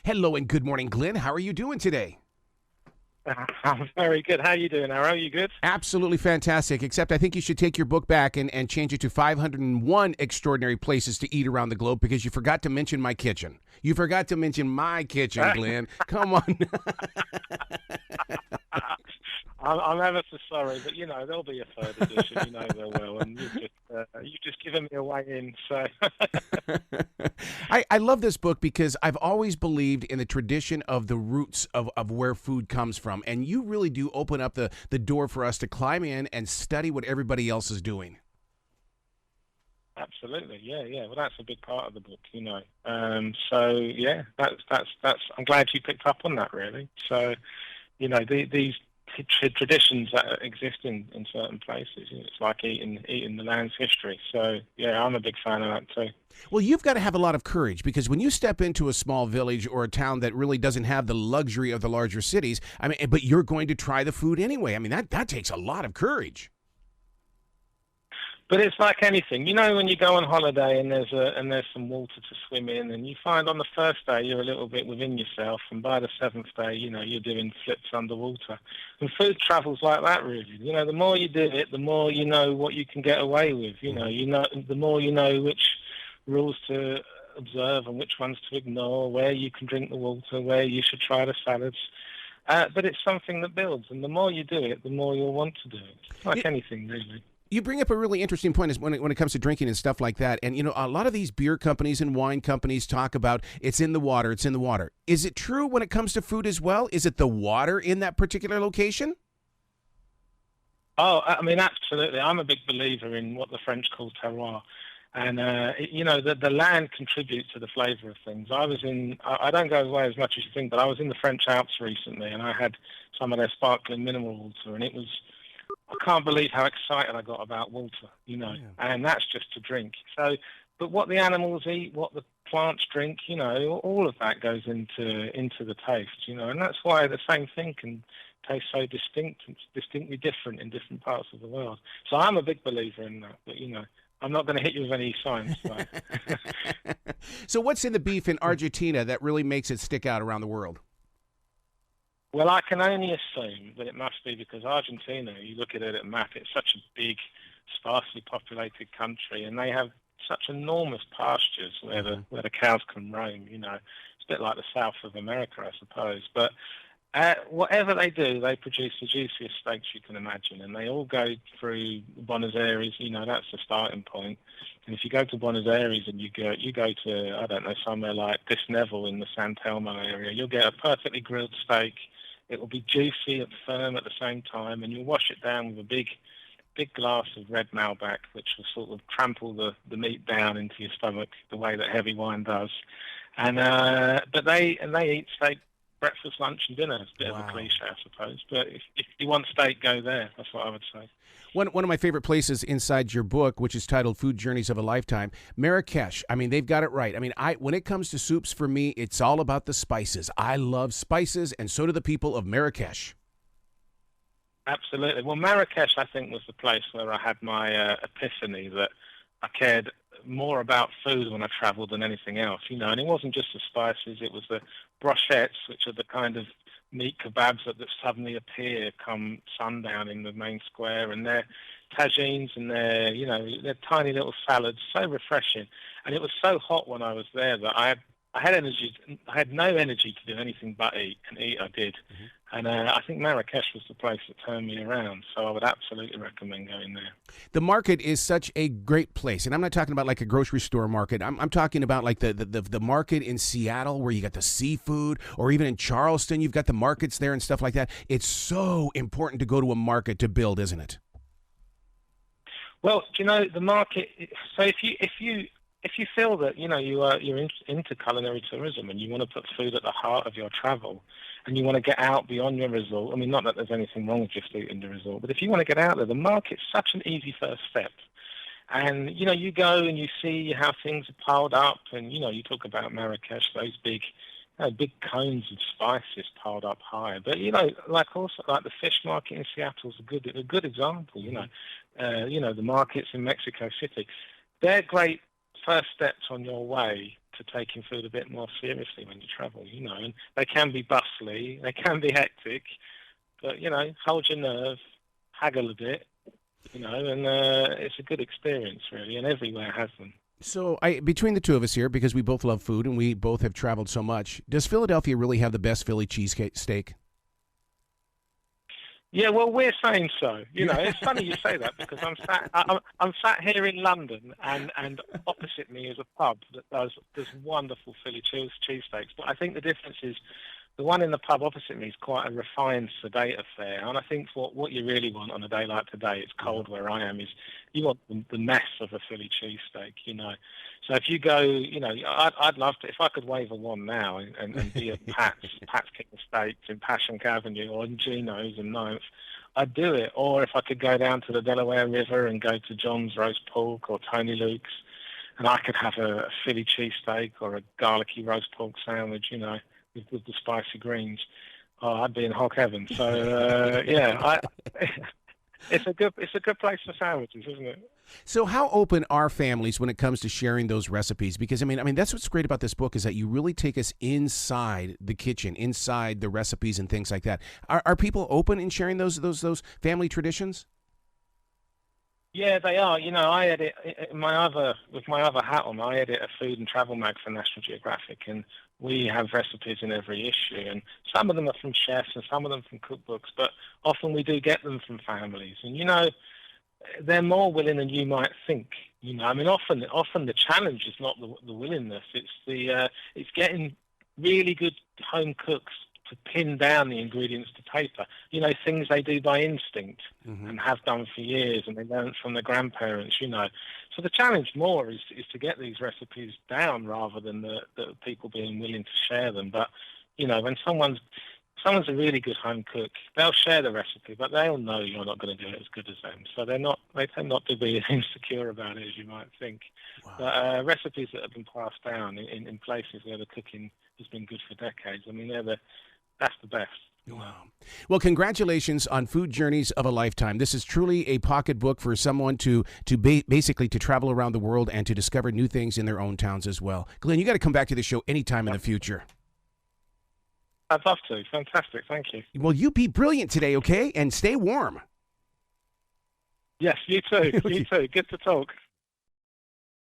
Hello and good morning, Glen. How are you doing today? I'm very good. How are you doing, Arrow? You good? Absolutely fantastic, except I think you should take your book back and change it to 501 extraordinary places to eat around the globe because you forgot to mention my kitchen. You forgot to mention my kitchen, Glenn. Come on. I'm ever so sorry, but there'll be a third edition. There will, and you've just given me a way in. So I love this book because I've always believed in the tradition of the roots of where food comes from. And you really do open up the door for us to climb in and study what everybody else is doing. absolutely, yeah. Well, that's a big part of the book. So yeah, that's. I'm glad you picked up on that. Really. So these traditions that exist in certain places. It's like eating the land's history. So yeah, I'm a big fan of that too. Well, you've got to have a lot of courage because when you step into a small village or a town that really doesn't have the luxury of the larger cities, I mean, but you're going to try the food anyway. I mean, that takes a lot of courage. But it's like anything, when you go on holiday and there's some water to swim in, and you find on the first day you're a little bit within yourself, and by the seventh day, you're doing flips underwater. And food travels like that, really. The more you do it, the more you know what you can get away with. The more you know which rules to observe and which ones to ignore, where you can drink the water, where you should try the salads. But it's something that builds, and the more you do it, the more you'll want to do it. It's like anything, really. You bring up a really interesting point is when it comes to drinking and stuff like that. And, a lot of these beer companies and wine companies talk about it's in the water, it's in the water. Is it true when it comes to food as well? Is it the water in that particular location? Oh, I mean, absolutely. I'm a big believer in what the French call terroir. And, the land contributes to the flavour of things. I don't go away as much as you think, but I was in the French Alps recently, and I had some of their sparkling mineral water, and I can't believe how excited I got about water, and that's just to drink. So, but what the animals eat, what the plants drink, all of that goes into the taste, and that's why the same thing can taste so distinctly different in different parts of the world. So I'm a big believer in that, but I'm not going to hit you with any science. So what's in the beef in Argentina that really makes it stick out around the world? Well, I can only assume that it must be because Argentina, you look at it at a map, it's such a big, sparsely populated country, and they have such enormous pastures where the cows can roam. It's a bit like the south of America, I suppose. But whatever they do, they produce the juiciest steaks you can imagine, and they all go through Buenos Aires. That's the starting point. And if you go to Buenos Aires and you go to, I don't know, somewhere like Disnevel in the San Telmo area, you'll get a perfectly grilled steak. It will be juicy and firm at the same time, and you'll wash it down with a big glass of red Malbec, which will sort of trample the meat down into your stomach the way that heavy wine does. And but they eat steak breakfast, lunch, and dinner. It's a bit of a cliche, I suppose. But if you want steak, go there. That's what I would say. One of my favorite places inside your book, which is titled Food Journeys of a Lifetime, Marrakech. I mean, they've got it right. I mean, when it comes to soups, for me, it's all about the spices. I love spices, and so do the people of Marrakech. Absolutely. Well, Marrakech, I think, was the place where I had my epiphany that I cared more about food when I travelled than anything else, and it wasn't just the spices, it was the brochettes, which are the kind of meat kebabs that suddenly appear come sundown in the main square, and their tagines and their tiny little salads, so refreshing. And it was so hot when I was there that I had no energy to do anything but eat, and eat I did. Mm-hmm. And I think Marrakech was the place that turned me around, so I would absolutely recommend going there. The market is such a great place, and I'm not talking about like a grocery store market. I'm talking about like the market in Seattle where you got the seafood, or even in Charleston, you've got the markets there and stuff like that. It's so important to go to a market to build, isn't it? Well, the market. So if you feel that you're into culinary tourism and you want to put food at the heart of your travel, and you want to get out beyond your resort, I mean, not that there's anything wrong with just eating the resort, but if you want to get out there, the market's such an easy first step. And you go and you see how things are piled up, and you talk about Marrakech, those big cones of spices piled up high. But like the fish market in Seattle is a good example. The markets in Mexico City, they're great first steps on your way to taking food a bit more seriously when you travel, and they can be bustly, they can be hectic, but, hold your nerve, haggle a bit, and it's a good experience, really, and everywhere has them. So, between the two of us here, because we both love food and we both have traveled so much, does Philadelphia really have the best Philly cheesesteak? Yeah, well, we're saying so. It's funny you say that because I'm sat here in London, and opposite me is a pub that does wonderful Philly cheesesteaks. But I think the difference is the one in the pub opposite me is quite a refined, sedate affair. And I think what you really want on a day like today, it's cold where I am, is you want the mess of a Philly cheesesteak, So if you go, I'd love to, if I could wave a wand now and be at Pat's King Steaks in Passyunk Avenue or in Gino's in Ninth, I'd do it. Or if I could go down to the Delaware River and go to John's Roast Pork or Tony Luke's, and I could have a Philly cheesesteak or a garlicky roast pork sandwich, with the spicy greens, I'd be in hog heaven. So it's a good place for sandwiches, isn't it? So how open are families when it comes to sharing those recipes? Because I mean that's what's great about this book is that you really take us inside the kitchen, inside the recipes and things like that. Are people open in sharing those family traditions? Yeah, they are. I edit with my other hat on. I edit a food and travel mag for National Geographic, and we have recipes in every issue. And some of them are from chefs, and some of them from cookbooks. But often we do get them from families, and they're more willing than you might think. Often the challenge is not the willingness; it's getting really good home cooks to pin down the ingredients to paper. Things they do by instinct and have done for years, and they learned from their grandparents. So the challenge more is to get these recipes down rather than the people being willing to share them. But when someone's a really good home cook, they'll share the recipe, but they'll know you're not going to do it as good as them. So they tend not to be as insecure about it as you might think. Wow. But recipes that have been passed down in places where the cooking has been good for decades, that's the best. Wow. Well, congratulations on Food Journeys of a Lifetime. This is truly a pocketbook for someone to basically to travel around the world and to discover new things in their own towns as well. Glenn, you got to come back to the show anytime in the future. I'd love to. Fantastic. Thank you. Well, you be brilliant today, okay? And stay warm. Yes, you too. You too. Good to talk.